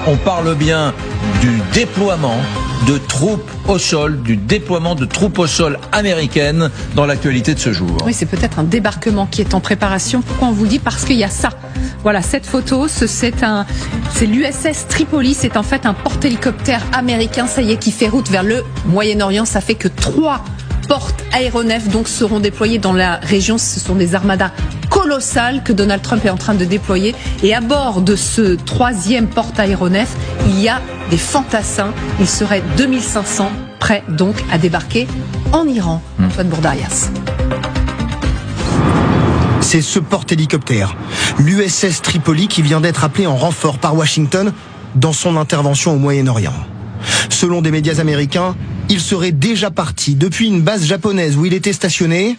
on parle bien du déploiement de troupes au sol, du déploiement de troupes au sol américaines dans l'actualité de ce jour. Oui, c'est peut-être un débarquement qui est en préparation. Pourquoi on vous le dit? Parce qu'il y a ça. Voilà, cette photo, c'est l'USS Tripoli, c'est en fait un porte-hélicoptère américain, ça y est, qui fait route vers le Moyen-Orient. Ça fait que 3 porte-aéronefs donc seront déployés dans la région. Ce sont des armadas colossales que Donald Trump est en train de déployer. Et à bord de ce 3e porte-aéronef, il y a des fantassins. Il serait 2500 prêts donc à débarquer en Iran. Antoine Bourdarias. C'est ce porte-hélicoptère, l'USS Tripoli, qui vient d'être appelé en renfort par Washington dans son intervention au Moyen-Orient. Selon des médias américains, il serait déjà parti depuis une base japonaise où il était stationné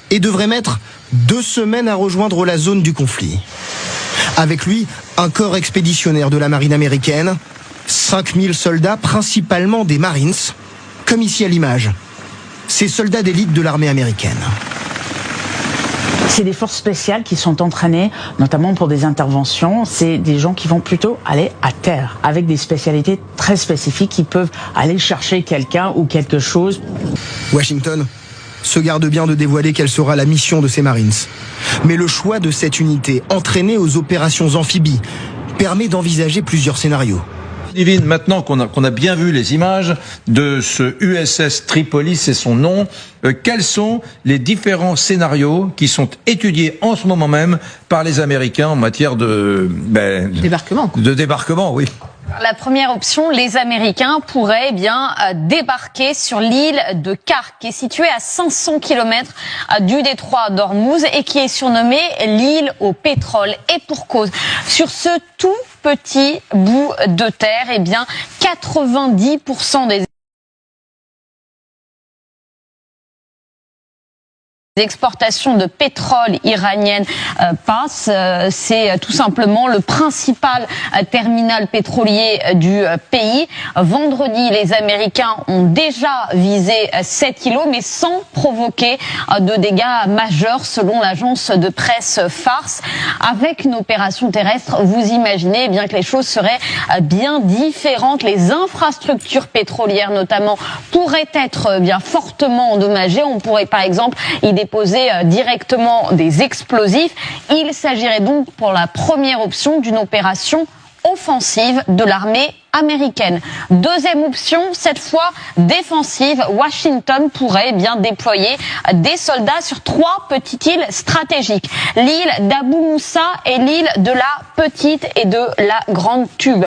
et devrait mettre 2 semaines à rejoindre la zone du conflit. Avec lui, un corps expéditionnaire de la marine américaine, 5000 soldats, principalement des Marines, comme ici à l'image. Ces soldats d'élite de l'armée américaine. C'est des forces spéciales qui sont entraînées, notamment pour des interventions. C'est des gens qui vont plutôt aller à terre, avec des spécialités très spécifiques qui peuvent aller chercher quelqu'un ou quelque chose. Washington se garde bien de dévoiler quelle sera la mission de ces Marines. Mais le choix de cette unité, entraînée aux opérations amphibies, permet d'envisager plusieurs scénarios. Divine, maintenant qu'on a bien vu les images de ce USS Tripoli, c'est son nom, quels sont les différents scénarios qui sont étudiés en ce moment même par les Américains en matière de débarquement, oui. La première option, les Américains pourraient débarquer sur l'île de Khark, qui est située à 500 km du détroit d'Ormuz et qui est surnommée l'île au pétrole. Et pour cause, sur ce tout petit bout de terre, 90% des exportations de pétrole iraniennes passent. C'est tout simplement le principal terminal pétrolier du pays. Vendredi, les Américains ont déjà visé 7 îlots, mais sans provoquer de dégâts majeurs, selon l'agence de presse Fars. Avec une opération terrestre, vous imaginez que les choses seraient bien différentes. Les infrastructures pétrolières, notamment, pourraient être fortement endommagées. On pourrait, par exemple, y déposer directement des explosifs. Il s'agirait donc pour la première option d'une opération offensive de l'armée américaine. Deuxième option, cette fois défensive, Washington pourrait déployer des soldats sur 3 petites îles stratégiques. L'île d'Abu Moussa et l'île de la Petite et de la Grande Tube.